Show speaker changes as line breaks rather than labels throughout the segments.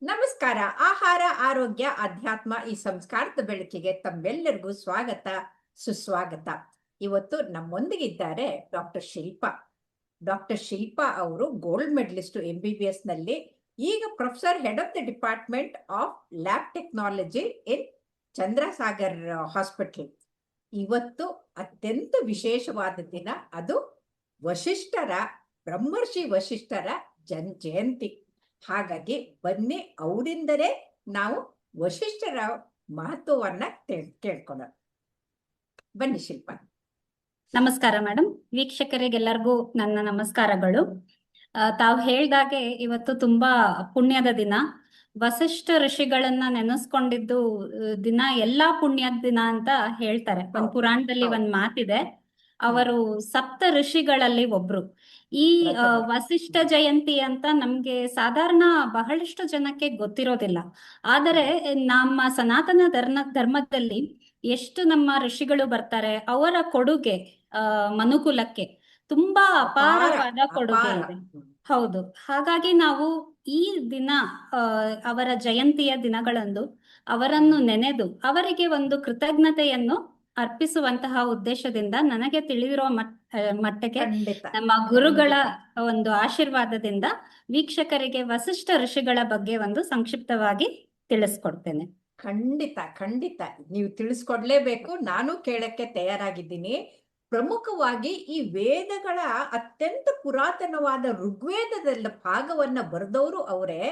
ನಮಸ್ಕಾರ. ಆಹಾರ, ಆರೋಗ್ಯ, ಅಧ್ಯಾತ್ಮ ಈ ಸಂಸ್ಕಾರದ ಬೆಳಕಿಗೆ ತಮ್ಮೆಲ್ಲರಿಗೂ ಸ್ವಾಗತ, ಸುಸ್ವಾಗತ. ಇವತ್ತು ನಮ್ಮೊಂದಿಗಿದ್ದಾರೆ ಡಾಕ್ಟರ್ ಶಿಲ್ಪಾ. ಡಾಕ್ಟರ್ ಶಿಲ್ಪಾ ಅವರು ಗೋಲ್ಡ್ ಮೆಡಲಿಸ್ಟ್ MBBS ನಲ್ಲಿ, ಈಗ professor head of the department of lab technology in Chandrasagar hospital. ಇವತ್ತು ಅತ್ಯಂತ ವಿಶೇಷವಾದ ದಿನ, ಅದು ವಶಿಷ್ಠರ, ಬ್ರಹ್ಮರ್ಷಿ ವಶಿಷ್ಠರ ಜಯಂತಿ. ಹಾಗಾಗಿ ಬನ್ನಿ, ಅವರಿಂದಲೇ ನಾವು ವಶಿಷ್ಠರ ಮಹತ್ವವನ್ನ ಕೇಳ್ಕೊಳ್ಳೋಣ. ಬನ್ನಿ ಶಿಲ್ಪ.
ನಮಸ್ಕಾರ ಮೇಡಮ್. ವೀಕ್ಷಕರಿಗೆಲ್ಲರಿಗೂ ನನ್ನ ನಮಸ್ಕಾರಗಳು. ತಾವು ಹೇಳ್ದಾಗೆ ಇವತ್ತು ತುಂಬಾ ಪುಣ್ಯದ ದಿನ. ವಸಿಷ್ಠ ಋಷಿಗಳನ್ನ ನೆನೆಸ್ಕೊಂಡಿದ್ದು ದಿನ ಎಲ್ಲಾ ಪುಣ್ಯದ ದಿನ ಅಂತ ಹೇಳ್ತಾರೆ. ಒಂದ್ ಪುರಾಣದಲ್ಲಿ ಒಂದ್ ಮಾತಿದೆ, ಅವರು ಸಪ್ತ ಋಷಿಗಳಲ್ಲಿ ಒಬ್ರು. ಈ ವಸಿಷ್ಠ ಜಯಂತಿ ಅಂತ ನಮ್ಗೆ ಸಾಧಾರಣ ಬಹಳಷ್ಟು ಜನಕ್ಕೆ ಗೊತ್ತಿರೋದಿಲ್ಲ. ಆದರೆ ನಮ್ಮ ಸನಾತನ ಧರ್ಮದಲ್ಲಿ ಎಷ್ಟು ನಮ್ಮ ಋಷಿಗಳು ಬರ್ತಾರೆ, ಅವರ ಕೊಡುಗೆ ಮನುಕುಲಕ್ಕೆ ತುಂಬಾ ಅಪಾರವಾದ ಕೊಡುಗೆ ಇದೆ. ಹೌದು. ಹಾಗಾಗಿ ನಾವು ಈ ದಿನ ಅವರ ಜಯಂತಿಯ ದಿನಗಳಂದು ಅವರನ್ನು ನೆನೆದು ಅವರಿಗೆ ಒಂದು ಕೃತಜ್ಞತೆಯನ್ನು ಅರ್ಪಿಸುವಂತಹ ಉದ್ದೇಶದಿಂದ ನನಗೆ ತಿಳಿದಿರೋ ಮಟ್ಟಕ್ಕೆ ನಮ್ಮ ಗುರುಗಳ ಒಂದು ಆಶೀರ್ವಾದದಿಂದ ವೀಕ್ಷಕರಿಗೆ ವಸಿಷ್ಠ ಋಷಿಗಳ ಬಗ್ಗೆ ಒಂದು ಸಂಕ್ಷಿಪ್ತವಾಗಿ ತಿಳಿಸ್ಕೊಡ್ತೇನೆ.
ಖಂಡಿತ ಖಂಡಿತ ನೀವು ತಿಳಿಸ್ಕೊಡ್ಲೇಬೇಕು. ನಾನು ಕೇಳಕ್ಕೆ ತಯಾರಾಗಿದ್ದೀನಿ. ಪ್ರಮುಖವಾಗಿ ಈ ವೇದಗಳ ಅತ್ಯಂತ ಪುರಾತನವಾದ ಋಗ್ವೇದದ ಭಾಗವನ್ನ ಬರೆದವರು ಅವರೇ.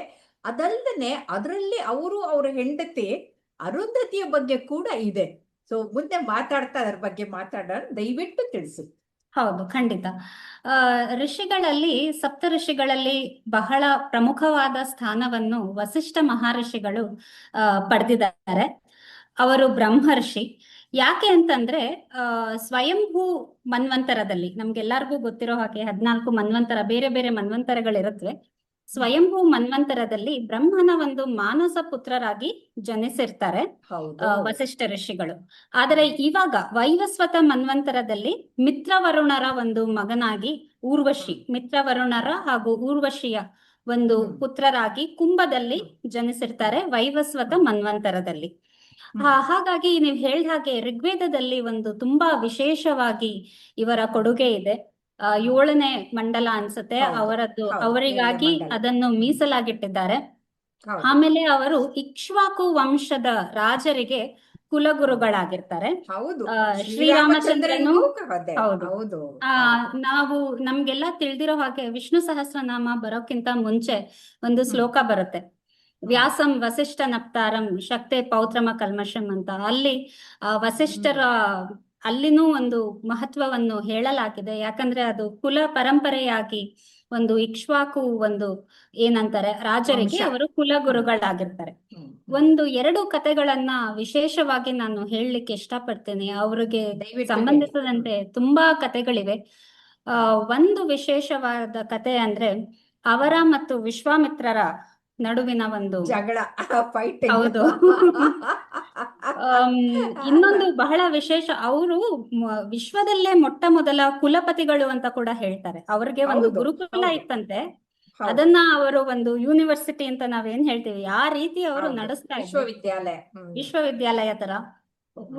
ಅದಲ್ಲದೆ ಅದರಲ್ಲಿ ಅವರು ಅವರ ಹೆಂಡತಿ ಅರುಂಧತಿಯ ಬಗ್ಗೆ ಕೂಡ ಇದೆ. ಸೊ ಮುಂದೆ ಮಾತಾಡ್ತಾ ಅದ್ರ ಬಗ್ಗೆ ಮಾತಾಡೋಣ, ದಯವಿಟ್ಟು ತಿಳಿಸಿ.
ಹೌದು, ಖಂಡಿತ. ಋಷಿಗಳಲ್ಲಿ, ಸಪ್ತ ಋಷಿಗಳಲ್ಲಿ ಬಹಳ ಪ್ರಮುಖವಾದ ಸ್ಥಾನವನ್ನು ವಸಿಷ್ಠ ಮಹರ್ಷಿಗಳು ಪಡೆದಿದ್ದಾರೆ. ಅವರು ಬ್ರಹ್ಮರ್ಷಿ. ಯಾಕೆ ಅಂತಂದ್ರೆ ಸ್ವಯಂಭೂ ಮನ್ವಂತರದಲ್ಲಿ, ನಮ್ಗೆಲ್ಲರಿಗೂ ಗೊತ್ತಿರೋ ಹಾಗೆ 14 ಮನ್ವಂತರ, ಬೇರೆ ಬೇರೆ ಮನ್ವಂತರಗಳಿರುತ್ತವೆ. ಸ್ವಯಂಭೂ ಮನ್ವಂತರದಲ್ಲಿ ಬ್ರಹ್ಮನ ಒಂದು ಮಾನಸ ಪುತ್ರರಾಗಿ ಜನಿಸಿರ್ತಾರೆ ವಸಿಷ್ಠ ಋಷಿಗಳು. ಆದರೆ ಇವಾಗ ವೈವಸ್ವತ ಮನ್ವಂತರದಲ್ಲಿ ಮಿತ್ರವರುಣರ ಒಂದು ಮಗನಾಗಿ ಊರ್ವಶಿ, ಮಿತ್ರವರುಣರ ಹಾಗೂ ಊರ್ವಶಿಯ ಒಂದು ಪುತ್ರರಾಗಿ ಕುಂಭದಲ್ಲಿ ಜನಿಸಿರ್ತಾರೆ ವೈವಸ್ವತ ಮನ್ವಂತರದಲ್ಲಿ. ಹಾಗಾಗಿ ನೀವು ಹೇಳಿದ ಹಾಗೆ ಋಗ್ವೇದದಲ್ಲಿ ಒಂದು ತುಂಬಾ ವಿಶೇಷವಾಗಿ ಇವರ ಕೊಡುಗೆ ಇದೆ. 7ನೇ ಮಂಡಲ ಅನ್ಸುತ್ತೆ ಅವರದ್ದು, ಅವರಿಗಾಗಿ ಅದನ್ನು ಮೀಸಲಾಗಿಟ್ಟಿದ್ದಾರೆ. ಆಮೇಲೆ ಅವರು ಇಕ್ಷ್ವಾಕು ವಂಶದ ರಾಜರಿಗೆ ಕುಲಗುರುಗಳಾಗಿರ್ತಾರೆ. ಶ್ರೀರಾಮಚಂದ್ರನು. ಹೌದು. ನಾವು ನಮ್ಗೆಲ್ಲ ತಿಳಿದಿರೋ ಹಾಗೆ ವಿಷ್ಣು ಸಹಸ್ರನಾಮ ಬರೋಕ್ಕಿಂತ ಮುಂಚೆ ಒಂದು ಶ್ಲೋಕ ಬರುತ್ತೆ, ವ್ಯಾಸಂ ವಸಿಷ್ಠ ನಪ್ತಾರಂ ಶಕ್ತೆ ಪೌತ್ರಮ ಕಲ್ಮಷಂ ಅಂತ. ಅಲ್ಲಿ ವಸಿಷ್ಠರ ಅಲ್ಲಿನೂ ಒಂದು ಮಹತ್ವವನ್ನು ಹೇಳಲಾಗಿದೆ. ಯಾಕಂದ್ರೆ ಅದು ಕುಲ ಪರಂಪರೆಯಾಗಿ ಒಂದು ಇಕ್ಷ್ವಾಕು ಒಂದು ಏನಂತಾರೆ ರಾಜರಿಗೆ ಅವರು ಕುಲಗುರುಗಳಾಗಿರ್ತಾರೆ. 1-2 ಕಥೆಗಳನ್ನ ವಿಶೇಷವಾಗಿ ನಾನು ಹೇಳಲಿಕ್ಕೆ ಇಷ್ಟಪಡ್ತೇನೆ. ಅವ್ರಿಗೆ ಸಂಬಂಧಿಸಿದಂತೆ ತುಂಬಾ ಕಥೆಗಳಿವೆ. ಒಂದು ವಿಶೇಷವಾದ ಕಥೆ ಅಂದ್ರೆ ಅವರ ಮತ್ತು ವಿಶ್ವಾಮಿತ್ರರ ನಡುವಿನ ಒಂದು
ಜಗಳ,
ಹೌದು. ಇನ್ನೊಂದು ಬಹಳ ವಿಶೇಷ, ಅವರು ವಿಶ್ವದಲ್ಲೇ ಮೊಟ್ಟ ಮೊದಲ ಕುಲಪತಿಗಳು ಅಂತ ಕೂಡ ಹೇಳ್ತಾರೆ. ಅವ್ರಿಗೆ ಒಂದು ಗುರುಕುಲ ಇತ್ತಂತೆ, ಅದನ್ನ ಅವರು ಒಂದು ಯೂನಿವರ್ಸಿಟಿ ಅಂತ ನಾವೇನ್ ಹೇಳ್ತೀವಿ ಆ ರೀತಿ ಅವರು ನಡೆಸ್ತಾ ಇದ್ರು, ವಿಶ್ವವಿದ್ಯಾಲಯ ತರ.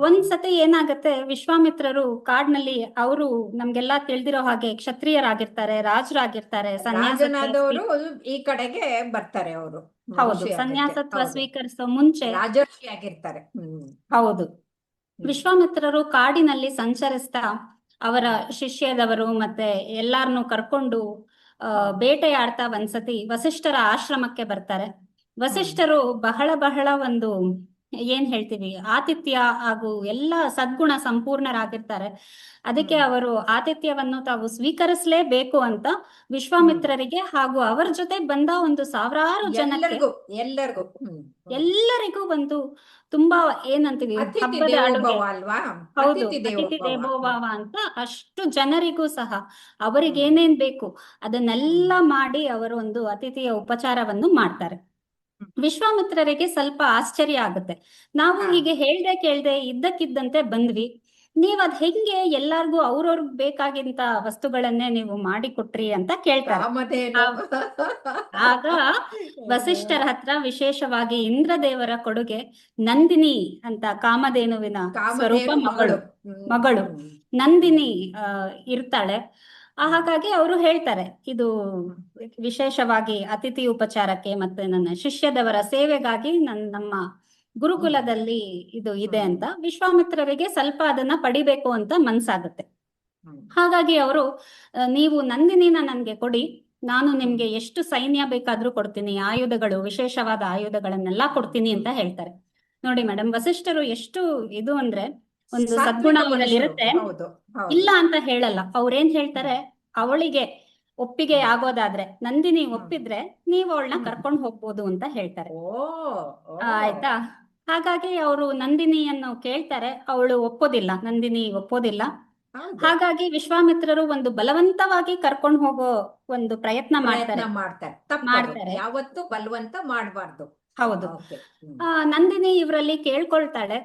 ಒಂದ್ಸತಿ ಏನಾಗತ್ತೆ, ವಿಶ್ವಾಮಿತ್ರರು ಕಾಡ್ನಲ್ಲಿ, ಅವರು ನಮ್ಗೆಲ್ಲಾ ತಿಳಿದಿರೋ ಹಾಗೆ ಕ್ಷತ್ರಿಯರಾಗಿರ್ತಾರೆ, ರಾಜರಾಗಿರ್ತಾರೆ,
ಸನ್ಯಾಸನಾದವರು ಈ ಕಡೆಗೆ ಬರ್ತಾರೆ. ಅವರು
ಹೌದು, ಸನ್ಯಾಸತ್ವ ಸ್ವೀಕರಿಸೋ ಮುಂಚೆ
ರಾಜರ್ಷಿಯಾಗಿರ್ತಾರೆ.
ಹೌದು. ವಿಶ್ವಾಮಿತ್ರರು ಕಾಡಿನಲ್ಲಿ ಸಂಚರಿಸ್ತಾ ಅವರ ಶಿಷ್ಯದವರು ಮತ್ತೆ ಎಲ್ಲಾರನ್ನು ಕರ್ಕೊಂಡು ಬೇಟೆಯಾಡ್ತಾ ಒಂದ್ಸತಿ ವಸಿಷ್ಠರ ಆಶ್ರಮಕ್ಕೆ ಬರ್ತಾರೆ. ವಸಿಷ್ಠರು ಬಹಳ ಒಂದು ಏನ್ ಹೇಳ್ತೀವಿ ಆತಿಥ್ಯ ಹಾಗೂ ಎಲ್ಲ ಸದ್ಗುಣ ಸಂಪೂರ್ಣರಾಗಿರ್ತಾರೆ. ಅದಕ್ಕೆ ಅವರು ಆತಿಥ್ಯವನ್ನು ತಾವು ಸ್ವೀಕರಿಸಲೇಬೇಕು ಅಂತ ವಿಶ್ವಾಮಿತ್ರರಿಗೆ ಹಾಗೂ ಅವರ ಜೊತೆ ಬಂದ ಒಂದು 1000 ಜನಕ್ಕೆ ಎಲ್ಲರಿಗೂ ಒಂದು ತುಂಬಾ ಏನಂತೀವಿ ಹಬ್ಬದ ಅಡುಗೆ. ಹೌದು, ಅತಿಥಿ ದೇವೋಭವ ಅಂತ. ಅಷ್ಟು ಜನರಿಗೂ ಸಹ ಅವರಿಗೇನೇನ್ ಬೇಕು ಅದನ್ನೆಲ್ಲ ಮಾಡಿ ಅವರು ಒಂದು ಅತಿಥಿಯ ಉಪಚಾರವನ್ನು ಮಾಡ್ತಾರೆ. ವಿಶ್ವಾಮಿತ್ರರಿಗೆ ಸ್ವಲ್ಪ ಆಶ್ಚರ್ಯ ಆಗುತ್ತೆ. ನಾವು ಹೀಗೆ ಹೇಳ್ದೆ ಕೇಳ್ದೆ ಇದ್ದಕ್ಕಿದ್ದಂತೆ ಬಂದ್ವಿ, ನೀವ್ ಅದ್ ಹೆಂಗೆ ಎಲ್ಲಾರ್ಗೂ ಅವ್ರವ್ರಿಗೆ ಬೇಕಾಗಿಂತ ವಸ್ತುಗಳನ್ನೇ ನೀವು ಮಾಡಿಕೊಟ್ರಿ ಅಂತ ಕೇಳ್ತಾರೆ.
ಕಾಮಧೇನು.
ಆಗ ವಸಿಷ್ಠರ ಹತ್ರ ವಿಶೇಷವಾಗಿ ಇಂದ್ರದೇವರ ಕೊಡುಗೆ ನಂದಿನಿ ಅಂತ ಕಾಮಧೇನುವಿನ ಸ್ವರೂಪ
ಕಾಮಧೇನು
ಮಗಳು
ಮಗಳು.
ಮಗಳು ನಂದಿನಿ ಇರ್ತಾಳೆ. ಹಾಗಾಗಿ ಅವರು ಹೇಳ್ತಾರೆ, ಇದು ವಿಶೇಷವಾಗಿ ಅತಿಥಿ ಉಪಚಾರಕ್ಕೆ ಮತ್ತೆ ನನ್ನ ಶಿಷ್ಯದವರ ಸೇವೆಗಾಗಿ ನಮ್ಮ ಗುರುಕುಲದಲ್ಲಿ ಇದು ಇದೆ ಅಂತ. ವಿಶ್ವಾಮಿತ್ರರಿಗೆ ಸ್ವಲ್ಪ ಅದನ್ನ ಪಡಿಬೇಕು ಅಂತ ಮನ್ಸಾಗುತ್ತೆ. ಹಾಗಾಗಿ ಅವರು ನೀವು ನಂದಿನಿನ ನನ್ಗೆ ಕೊಡಿ, ನಾನು ನಿಮ್ಗೆ ಎಷ್ಟು ಸೈನ್ಯ ಬೇಕಾದ್ರೂ ಕೊಡ್ತೀನಿ, ಆಯುಧಗಳು, ವಿಶೇಷವಾದ ಆಯುಧಗಳನ್ನೆಲ್ಲ ಕೊಡ್ತೀನಿ ಅಂತ ಹೇಳ್ತಾರೆ. ನೋಡಿ ಮೇಡಮ್, ವಸಿಷ್ಠರು ಎಷ್ಟು ಇದು ಅಂದ್ರೆ ಒಂದು ಸದ್ಗುಣ ಅವರಲ್ಲಿ ಇರುತ್ತೆ, ಇಲ್ಲ ಅಂತ ಹೇಳಲ್ಲ. ಅವ್ರೇನ್ ಹೇಳ್ತಾರೆ, ಅವಳಿಗೆ ಒಪ್ಪಿಗೆ ಆಗೋದಾದ್ರೆ, ನಂದಿನಿ ಒಪ್ಪಿದ್ರೆ ನೀವು ಅವಳನ್ನ ಕರ್ಕೊಂಡು ಹೋಗ್ಬೋದು ಅಂತ ಹೇಳ್ತಾರೆ. ಆಯ್ತಾ? ಹಾಗಾಗಿ ಅವರು ನಂದಿನಿಯನ್ನು ಕೇಳ್ತಾರೆ, ಅವಳು ಒಪ್ಪೋದಿಲ್ಲ, ನಂದಿನಿ ಒಪ್ಪೋದಿಲ್ಲ. ಹಾಗಾಗಿ ವಿಶ್ವಾಮಿತ್ರರು ಒಂದು ಬಲವಂತವಾಗಿ ಕರ್ಕೊಂಡು ಹೋಗೋ ಒಂದು ಪ್ರಯತ್ನ ಮಾಡ್ತಾರೆ.
ಯಾವತ್ತು ಬಲವಂತ ಮಾಡಬಾರ್ದು.
ಹೌದು. ನಂದಿನಿ ಇವರಲ್ಲಿ ಕೇಳ್ಕೊಳ್ತಾಳೆ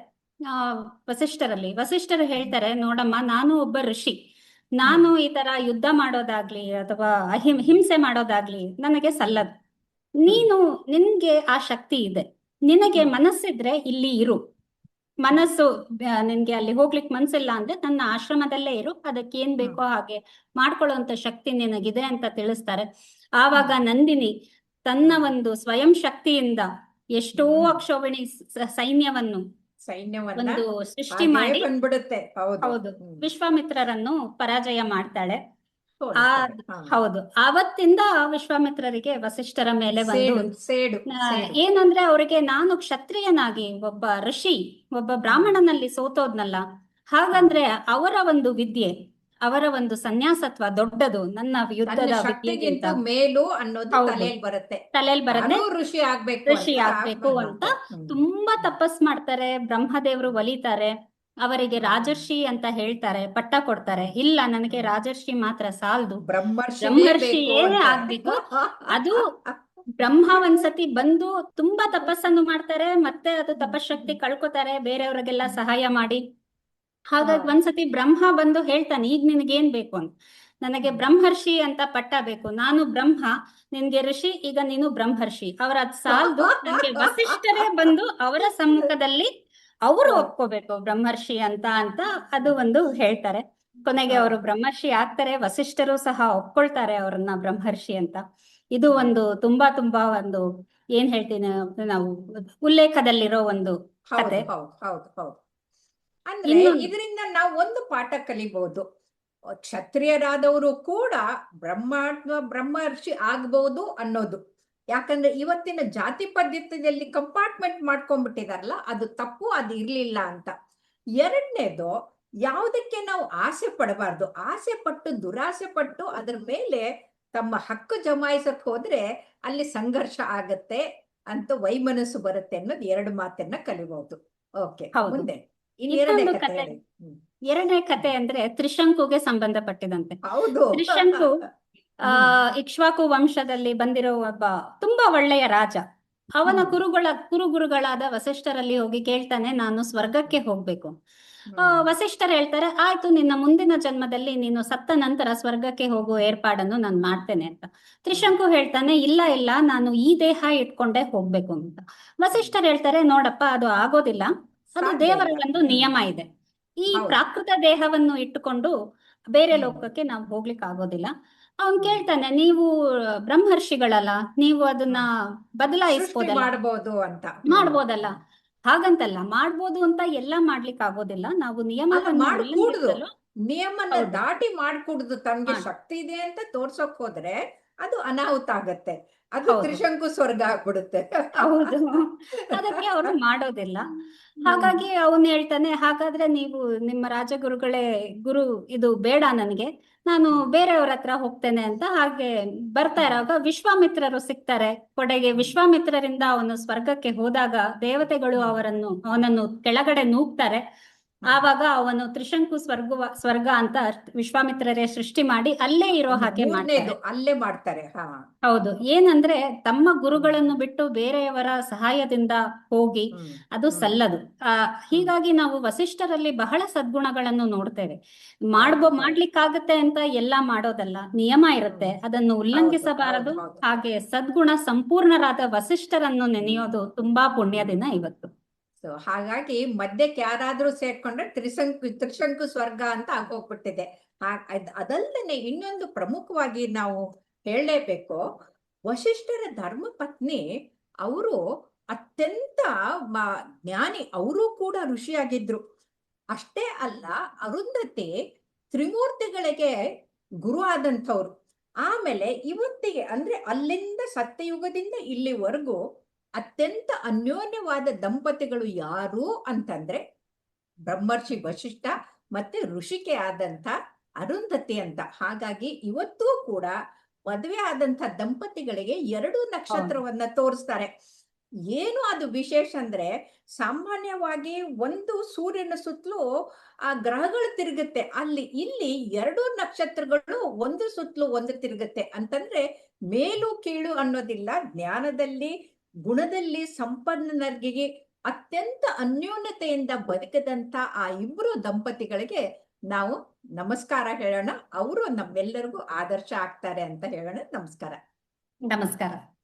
ವಸಿಷ್ಠರು ಹೇಳ್ತಾರೆ, ನೋಡಮ್ಮ, ನಾನು ಒಬ್ಬ ಋಷಿ, ನಾನು ಈ ತರ ಯುದ್ಧ ಮಾಡೋದಾಗ್ಲಿ ಅಥವಾ ಹಿಂಸೆ ಮಾಡೋದಾಗ್ಲಿ ನನಗೆ ಸಲ್ಲದು. ನಿನ್ಗೆ ಆ ಶಕ್ತಿ ಇದೆ, ನಿನಗೆ ಮನಸ್ಸಿದ್ರೆ ಇಲ್ಲಿ ಇರು, ಮನಸ್ಸು ನಿನ್ಗೆ ಅಲ್ಲಿ ಹೋಗ್ಲಿಕ್ಕೆ ಮನ್ಸಿಲ್ಲ ಅಂದ್ರೆ ನನ್ನ ಆಶ್ರಮದಲ್ಲೇ ಇರು, ಅದಕ್ಕೆ ಏನ್ ಬೇಕೋ ಹಾಗೆ ಮಾಡ್ಕೊಳ್ಳುವಂತ ಶಕ್ತಿ ನಿನಗಿದೆ ಅಂತ ತಿಳಿಸ್ತಾರೆ. ಆವಾಗ ನಂದಿನಿ ತನ್ನ ಒಂದು ಸ್ವಯಂ ಶಕ್ತಿಯಿಂದ ಎಷ್ಟೋ ಅಕ್ಷೋಹಿಣಿ ಸೈನ್ಯವನ್ನು ಒಂದು ಸೃಷ್ಟಿ ಮಾಡಿ ಹೌದು ವಿಶ್ವಾಮಿತ್ರರನ್ನು ಪರಾಜಯ ಮಾಡ್ತಾಳೆ. ಹೌದು, ಆವತ್ತಿಂದ ವಿಶ್ವಾಮಿತ್ರರಿಗೆ ವಸಿಷ್ಠರ ಮೇಲೆ ಒಂದು ಏನಂದ್ರೆ ಅವರಿಗೆ, ನಾನು ಕ್ಷತ್ರಿಯನಾಗಿ ಒಬ್ಬ ಋಷಿ, ಒಬ್ಬ ಬ್ರಾಹ್ಮಣನಲ್ಲಿ ಸೋತೋದ್ನಲ್ಲ, ಹಾಗಂದ್ರೆ ಅವರ ಒಂದು ವಿದ್ಯೆ, ಅವರ ಒಂದು ಸನ್ಯಾಸತ್ವ ದೊಡ್ಡದು, ನನ್ನ ಯುದ್ಧದ ವಿದ್ಯೆಗಿಂತ
ಮೇಲು ಅನ್ನೋದು ತಲೆಯಲ್ಲಿ ಬರುತ್ತೆ. ಋಷಿ
ಆಗ್ಬೇಕು ಅಂತ ತುಂಬಾ ತಪಸ್ ಮಾಡ್ತಾರೆ. ಬ್ರಹ್ಮದೇವರು ಒಲಿತಾರೆ, ಅವರಿಗೆ ರಾಜರ್ಷಿ ಅಂತ ಹೇಳ್ತಾರೆ, ಪಟ್ಟ ಕೊಡ್ತಾರೆ. ಇಲ್ಲ, ನನಗೆ ರಾಜರ್ಷಿ ಮಾತ್ರ ಸಾಲದು, ಬ್ರಹ್ಮರ್ಷಿಯೇ ಆಗ್ಬೇಕು. ಅದು ಬ್ರಹ್ಮ ಒಂದ್ಸತಿ ಬಂದು ತುಂಬಾ ತಪಸ್ಸನ್ನು ಮಾಡ್ತಾರೆ, ಮತ್ತೆ ಅದು ತಪಶಕ್ತಿ ಕಳ್ಕೊತಾರೆ, ಬೇರೆಯವ್ರಿಗೆಲ್ಲ ಸಹಾಯ ಮಾಡಿ. ಹಾಗಾಗಿ ಒಂದ್ಸತಿ ಬ್ರಹ್ಮ ಬಂದು ಹೇಳ್ತಾನೆ, ಈಗ ನಿನಗೇನ್ ಬೇಕು ಅಂತ. ನನಗೆ ಬ್ರಹ್ಮರ್ಷಿ ಅಂತ ಪಟ್ಟ ಬೇಕು, ನಾನು ಬ್ರಹ್ಮ, ನಿನ್ಗೆ ಋಷಿ, ಈಗ ನೀನು ಬ್ರಹ್ಮರ್ಷಿ. ಅವರ ಸಾಲದು, ನನಗೆ ವಸಿಷ್ಠರೇ ಬಂದು ಅವರ ಸಮ್ಮುಖದಲ್ಲಿ ಅವರು ಒಪ್ಕೋಬೇಕು ಬ್ರಹ್ಮರ್ಷಿ ಅಂತ ಅದು ಒಂದು ಹೇಳ್ತಾರೆ. ಕೊನೆಗೆ ಅವರು ಬ್ರಹ್ಮರ್ಷಿ ಆಗ್ತಾರೆ, ವಸಿಷ್ಠರು ಸಹ ಒಪ್ಕೊಳ್ತಾರೆ ಅವ್ರನ್ನ ಬ್ರಹ್ಮರ್ಷಿ ಅಂತ. ಇದು ಒಂದು ತುಂಬಾ ಒಂದು ಏನ್ ಹೇಳ್ತೀನಿ ನಾವು ಉಲ್ಲೇಖದಲ್ಲಿರೋ ಒಂದು ಕತೆ.
ಅಂದ್ರೆ ಇದರಿಂದ ನಾವು ಒಂದು ಪಾಠ ಕಲಿಬಹುದು. ಕ್ಷತ್ರಿಯರಾದವರು ಕೂಡ ಬ್ರಹ್ಮರ್ಷಿ ಆಗ್ಬಹುದು ಅನ್ನೋದು. ಯಾಕಂದ್ರೆ ಇವತ್ತಿನ ಜಾತಿ ಪದ್ಧತಿಯಲ್ಲಿ ಕಂಪಾರ್ಟ್ಮೆಂಟ್ ಮಾಡ್ಕೊಂಡ್ಬಿಟ್ಟಿದಾರಲ್ಲ, ಅದು ತಪ್ಪು, ಅದು ಇರ್ಲಿಲ್ಲ ಅಂತ. ಎರಡನೇದು, ಯಾವುದಕ್ಕೆ ನಾವು ಆಸೆ ಪಡಬಾರ್ದು. ಆಸೆ ಪಟ್ಟು ದುರಾಸೆ ಪಟ್ಟು ಅದ್ರ ಮೇಲೆ ತಮ್ಮ ಹಕ್ಕು ಜಮಾಯಿಸಕ್ ಹೋದ್ರೆ ಅಲ್ಲಿ ಸಂಘರ್ಷ ಆಗತ್ತೆ ಅಂತ ವೈಮನಸ್ಸು ಬರುತ್ತೆ ಅನ್ನೋದು ಎರಡು ಮಾತನ್ನ ಕಲಿಬಹುದು. ಓಕೆ, ಮುಂದೆ
ಎರಡನೇ ಕತೆ ಅಂದ್ರೆ ತ್ರಿಶಂಕುಗೆ ಸಂಬಂಧಪಟ್ಟಿದಂತೆ. ತ್ರಿಶಂಕು ಇಕ್ಷ್ವಾಕು ವಂಶದಲ್ಲಿ ಬಂದಿರೋ ಒಬ್ಬ ತುಂಬಾ ಒಳ್ಳೆಯ ರಾಜ. ಅವನ ಕುರುಗುರುಗಳಾದ ವಸಿಷ್ಠರಲ್ಲಿ ಹೋಗಿ ಕೇಳ್ತಾನೆ, ನಾನು ಸ್ವರ್ಗಕ್ಕೆ ಹೋಗ್ಬೇಕು. ವಸಿಷ್ಠರು ಹೇಳ್ತಾರೆ, ಆಯ್ತು, ನಿನ್ನ ಮುಂದಿನ ಜನ್ಮದಲ್ಲಿ ನೀನು ಸತ್ತ ನಂತರ ಸ್ವರ್ಗಕ್ಕೆ ಹೋಗುವ ಏರ್ಪಾಡನ್ನು ನಾನು ಮಾಡ್ತೇನೆ ಅಂತ. ತ್ರಿಶಂಕು ಹೇಳ್ತಾನೆ, ಇಲ್ಲ, ನಾನು ಈ ದೇಹ ಇಟ್ಕೊಂಡೇ ಹೋಗ್ಬೇಕು ಅಂತ. ವಸಿಷ್ಠರು ಹೇಳ್ತಾರೆ, ನೋಡಪ್ಪ, ಅದು ಆಗೋದಿಲ್ಲ, ಅದು ದೇವರ ಒಂದು ನಿಯಮ ಇದೆ. ಈ ಪ್ರಾಕೃತ ದೇಹವನ್ನು ಇಟ್ಟುಕೊಂಡು ಬೇರೆ ಲೋಕಕ್ಕೆ ನಾವು ಹೋಗ್ಲಿಕ್ಕೆ ಆಗೋದಿಲ್ಲ. ಅವನ್ ಕೇಳ್ತಾನೆ, ನೀವು ಬ್ರಹ್ಮರ್ಷಿಗಳಲ್ಲ, ನೀವು ಅದನ್ನ ಮಾಡ್ಬೋದಲ್ಲ? ಹಾಗಂತಲ್ಲ, ಮಾಡ್ಬೋದು ಅಂತ ಎಲ್ಲ ಮಾಡ್ಲಿಕ್ಕೆ ಆಗೋದಿಲ್ಲ. ನಾವು
ನಿಯಮನ ದಾಟಿ ಮಾಡ್ಕೂಡುದು. ತಮ್ಗೆ ಶಕ್ತಿ ಇದೆ ಅಂತ ತೋರ್ಸಕ್ ಹೋದ್ರೆ ಅದು ಅನಾಹುತ ಆಗತ್ತೆ, ಅದು ತ್ರಿಶಂಕು ಸ್ವರ್ಗ ಆಗ್ಬಿಡುತ್ತೆ.
ಹೌದು, ಅದಕ್ಕೆ ಅವರು ಮಾಡೋದಿಲ್ಲ. ಹಾಗಾಗಿ ಅವನು ಹೇಳ್ತಾನೆ, ಹಾಗಾದ್ರೆ ನೀವು ನಿಮ್ಮ ರಾಜಗುರುಗಳೇ ಇದು ಬೇಡ ನನಗೆ, ನಾನು ಬೇರೆಯವ್ರ ಹತ್ರ ಹೋಗ್ತೇನೆ ಅಂತ. ಹಾಗೆ ಬರ್ತಾ ಇರುವಾಗ ವಿಶ್ವಾಮಿತ್ರರು ಸಿಗ್ತಾರೆ. ಕೊಡೆಗೆ ವಿಶ್ವಾಮಿತ್ರರಿಂದ ಅವನು ಸ್ವರ್ಗಕ್ಕೆ ಹೋದಾಗ ದೇವತೆಗಳು ಅವನನ್ನು ಕೆಳಗಡೆ ನೂಗ್ತಾರೆ. ಆವಾಗ ಅವನು ತ್ರಿಶಂಕು ಸ್ವರ್ಗ ಅಂತ ವಿಶ್ವಾಮಿತ್ರರೇ ಸೃಷ್ಟಿ ಮಾಡಿ ಅಲ್ಲೇ ಇರೋ ಹಾಗೆ ಮಾಡ್ತಾರೆ.
ಮೂರನೇದು ಅಲ್ಲೇ ಮಾಡ್ತಾರೆ. ಹಾ,
ಹೌದು. ಏನಂದ್ರೆ ತಮ್ಮ ಗುರುಗಳನ್ನು ಬಿಟ್ಟು ಬೇರೆಯವರ ಸಹಾಯದಿಂದ ಹೋಗಿ ಅದು ಸಲ್ಲದು. ಹೀಗಾಗಿ ನಾವು ವಸಿಷ್ಠರಲ್ಲಿ ಬಹಳ ಸದ್ಗುಣಗಳನ್ನು ನೋಡ್ತೇವೆ. ಮಾಡ್ಲಿಕ್ಕಾಗತ್ತೆ ಅಂತ ಎಲ್ಲಾ ಮಾಡೋದಲ್ಲ, ನಿಯಮ ಇರುತ್ತೆ, ಅದನ್ನು ಉಲ್ಲಂಘಿಸಬಾರದು. ಹಾಗೆ ಸದ್ಗುಣ ಸಂಪೂರ್ಣರಾದ ವಸಿಷ್ಠರನ್ನು ನೆನೆಯೋದು ತುಂಬಾ ಪುಣ್ಯದಿನ ಇವತ್ತು.
ಸೊ ಹಾಗಾಗಿ ಮಧ್ಯಕ್ಕೆ ಯಾರಾದ್ರೂ ಸೇರ್ಕೊಂಡ್ರೆ ತ್ರಿಶಂಕು ಸ್ವರ್ಗ ಅಂತ ಆಗೋಗ್ಬಿಟ್ಟಿದೆ. ಅದಲ್ಲದೆ ಇನ್ನೊಂದು ಪ್ರಮುಖವಾಗಿ ನಾವು ಹೇಳಲೇಬೇಕು, ವಸಿಷ್ಠರ ಧರ್ಮಪತ್ನಿ ಅವರು ಅತ್ಯಂತ ಜ್ಞಾನಿ, ಅವರೂ ಕೂಡ ಋಷಿಯಾಗಿದ್ರು. ಅಷ್ಟೇ ಅಲ್ಲ, ಅರುಂಧತಿ ತ್ರಿಮೂರ್ತಿಗಳಿಗೆ ಗುರು ಆದಂಥವ್ರು. ಆಮೇಲೆ ಇವತ್ತಿಗೆ ಅಂದ್ರೆ ಅಲ್ಲಿಂದ ಸತ್ಯಯುಗದಿಂದ ಇಲ್ಲಿವರೆಗೂ ಅತ್ಯಂತ ಅನ್ಯೋನ್ಯವಾದ ದಂಪತಿಗಳು ಯಾರು ಅಂತಂದ್ರೆ ಬ್ರಹ್ಮರ್ಷಿ ವಸಿಷ್ಠ ಮತ್ತೆ ಋಷಿಕೆ ಆದಂತ ಅರುಂಧತಿ ಅಂತ. ಹಾಗಾಗಿ ಇವತ್ತೂ ಕೂಡ ಮದುವೆ ಆದಂತ ದಂಪತಿಗಳಿಗೆ 2 ನಕ್ಷತ್ರವನ್ನ ತೋರಿಸ್ತಾರೆ. ಏನು ಅದು ವಿಶೇಷ ಅಂದ್ರೆ, ಸಾಮಾನ್ಯವಾಗಿ ಒಂದು ಸೂರ್ಯನ ಸುತ್ತಲೂ ಆ ಗ್ರಹಗಳು ತಿರುಗುತ್ತೆ, ಇಲ್ಲಿ 2 ನಕ್ಷತ್ರಗಳು ಒಂದು ಸುತ್ತಲೂ ಒಂದು ತಿರುಗುತ್ತೆ. ಅಂತಂದ್ರೆ ಮೇಲು ಕೀಳು ಅನ್ನೋದಿಲ್ಲ, ಜ್ಞಾನದಲ್ಲಿ ಗುಣದಲ್ಲಿ ಸಂಪನ್ನರಿಗೆ ಅತ್ಯಂತ ಅನ್ಯೋನ್ಯತೆಯಿಂದ ಬದುಕದಂತ ಆ ಇಬ್ರು ದಂಪತಿಗಳಿಗೆ ನಾವು ನಮಸ್ಕಾರ ಹೇಳೋಣ. ಅವರು ನಮ್ಮೆಲ್ಲರಿಗೂ ಆದರ್ಶ ಆಗ್ತಾರೆ ಅಂತ ಹೇಳೋಣ. ನಮಸ್ಕಾರ.
ನಮಸ್ಕಾರ.